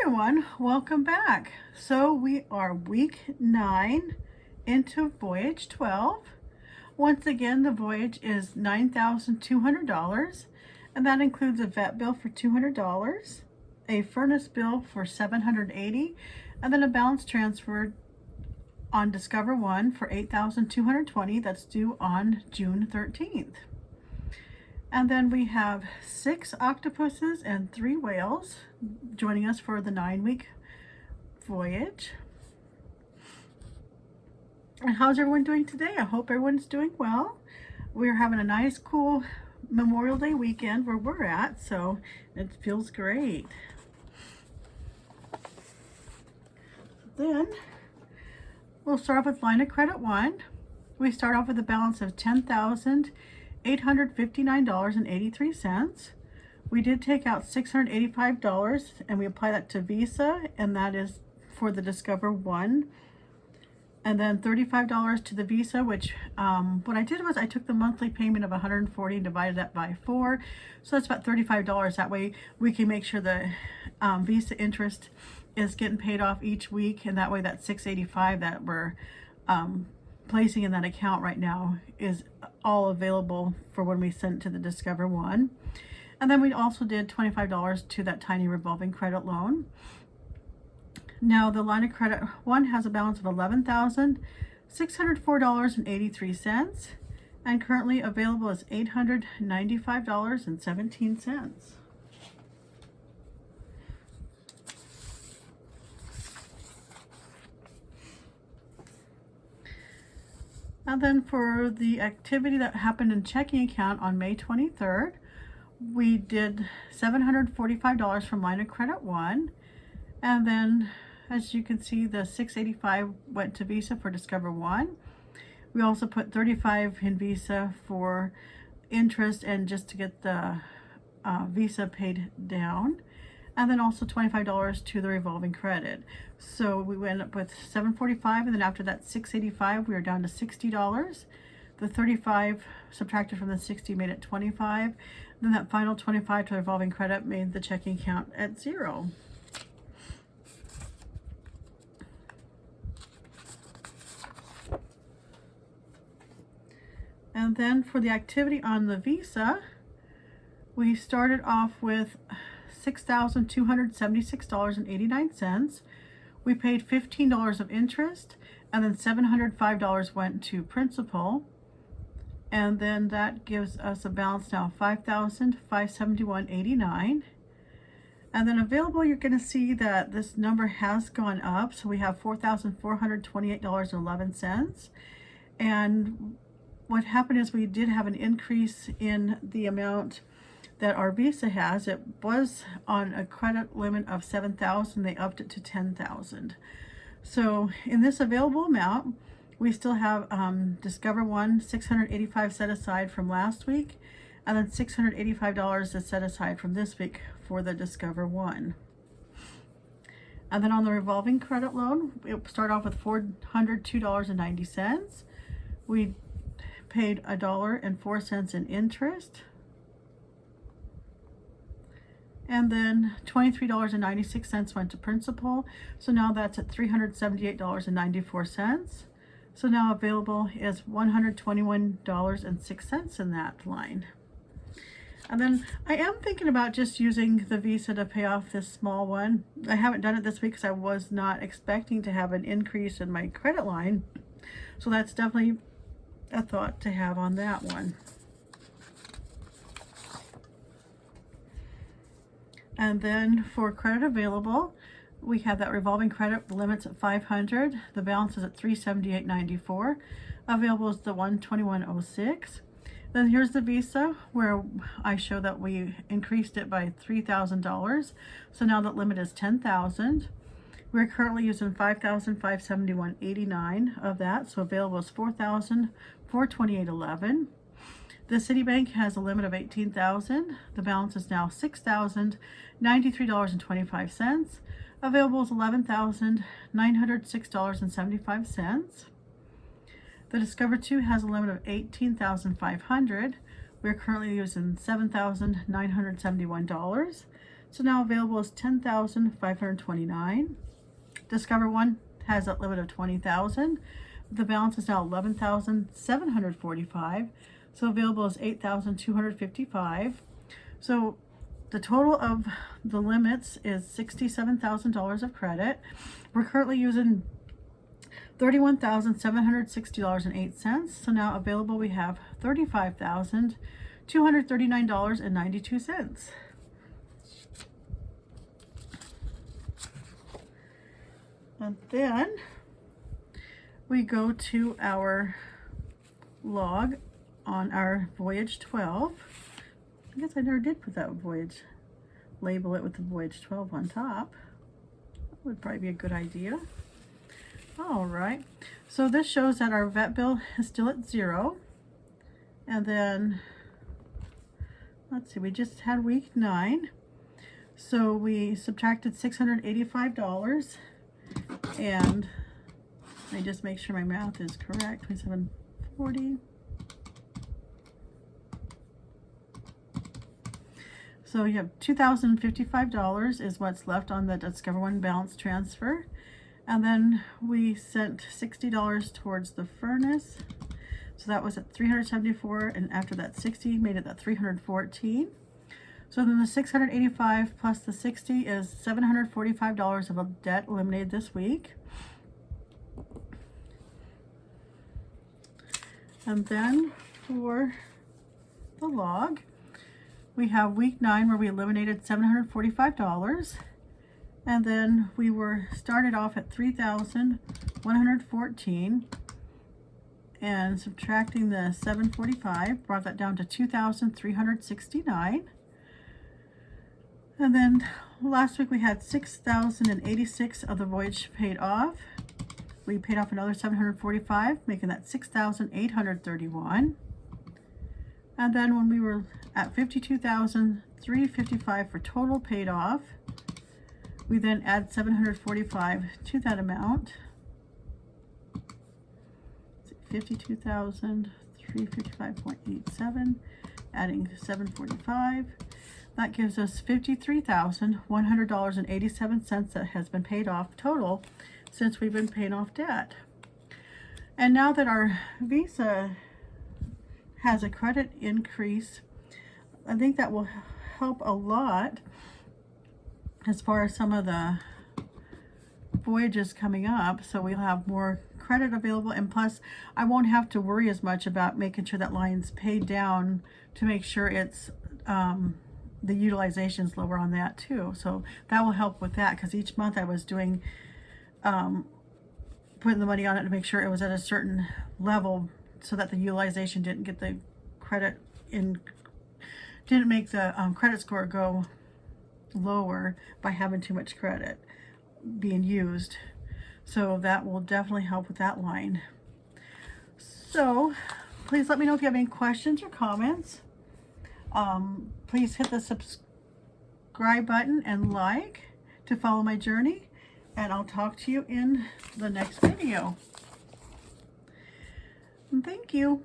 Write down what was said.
everyone, welcome back. So we are week 9 into Voyage 12. Once again, the voyage is $9,200, and that includes a vet bill for $200, a furnace bill for $780, and then a balance transfer on Discover One for $8,220. That's due on June 13th. And then we have 6 octopuses and 3 whales joining us for the 9-week voyage. And how's everyone doing today? I hope everyone's doing well. We're having a nice, cool Memorial Day weekend where we're at, so it feels great. Then we'll start off with line of credit 1. We start off with a balance of $10,859.83. We did take out $685 and we apply that to Visa, and that is for the Discover One. And then $35 to the Visa, which what I did was I took the monthly payment of $140 and divided that by 4. So that's about $35. That way we can make sure the Visa interest is getting paid off each week, and that way that $685 that we're placing in that account right now is all available for when we send it to the Discover One. And then we also did $25 to that tiny revolving credit loan. Now the line of credit 1 has a balance of $11,604.83, and currently available is $895.17. And then for the activity that happened in checking account on May 23rd, we did $745 from line of credit 1. And then, as you can see, the $685 went to Visa for Discover One. We also put $35 in Visa for interest and just to get the Visa paid down. And then also $25 to the revolving credit. So we went up with $745, and then after that $685, we were down to $60. The $35 subtracted from the $60 made it $25. Then that final $25 to the revolving credit made the checking account at $0. And then for the activity on the Visa, we started off with $6,276.89. We paid $15 of interest, and then $705 went to principal. And then that gives us a balance now of $5,571.89. And then available, you're going to see that this number has gone up. So we have $4,428.11. And what happened is we did have an increase in the amount that our Visa has. It was on a credit limit of $7,000. They upped it to $10,000. So in this available amount, we still have Discover One, $685 set aside from last week, and then $685 is set aside from this week for the Discover One. And then on the revolving credit loan, we start off with $402.90. We paid $1.04 in interest. And then $23.96 went to principal. So now that's at $378.94. So now available is $121.06 in that line. And then I am thinking about just using the Visa to pay off this small one. I haven't done it this week because I was not expecting to have an increase in my credit line. So that's definitely a thought to have on that one. And then for credit available, we have that revolving credit, the limit's at $500. The balance is at $378.94. Available is the $121.06. Then here's the Visa, where I show that we increased it by $3,000. So now that limit is $10,000. We're currently using $5,571.89 of that. So available is $4,428.11. The Citibank has a limit of $18,000. The balance is now $6,093.25. Available is $11,906.75. The Discover 2 has a limit of $18,500. We're currently using $7,971. So now available is 10,529. Discover One has a limit of 20,000. The balance is now 11,745. So available is 8,255. So the total of the limits is $67,000 of credit. We're currently using $31,760.08. So now available we have $35,239.92. And then we go to our log on our Voyage 12. I guess I never did put that Voyage, label it with the Voyage 12 on top. That would probably be a good idea. All right, so this shows that our vet bill is still at 0. And then, let's see, we just had week 9. So we subtracted $685. And I just make sure my math is correct. 2740. So you have $2,055 is what's left on the Discover One balance transfer. And then we sent $60 towards the furnace. So that was at $374, and after that 60 made it at $314. So then the $685 plus the 60 is $745 of a debt eliminated this week. And then for the log, we have week 9 where we eliminated $745. And then we were started off at $3,114, and subtracting the $745 brought that down to $2,369. And then last week we had $6,086 of the Voyage paid off. We paid off another $745, making that $6,831. And then when we were at $52,355 for total paid off, we then add $745 to that amount. 52,355.87, adding $745. That gives us $53,100.87 that has been paid off total since we've been paying off debt. And now that our Visa has a credit increase, I think that will help a lot as far as some of the voyages coming up. So we'll have more credit available, and plus I won't have to worry as much about making sure that line's paid down to make sure it's the utilization's lower on that too. So that will help with that, because each month I was doing putting the money on it to make sure it was at a certain level so that the utilization didn't get the credit in, didn't make the credit score go lower by having too much credit being used. So that will definitely help with that line. So please let me know if you have any questions or comments. Please hit the subscribe button and like to follow my journey, and I'll talk to you in the next video. And thank you.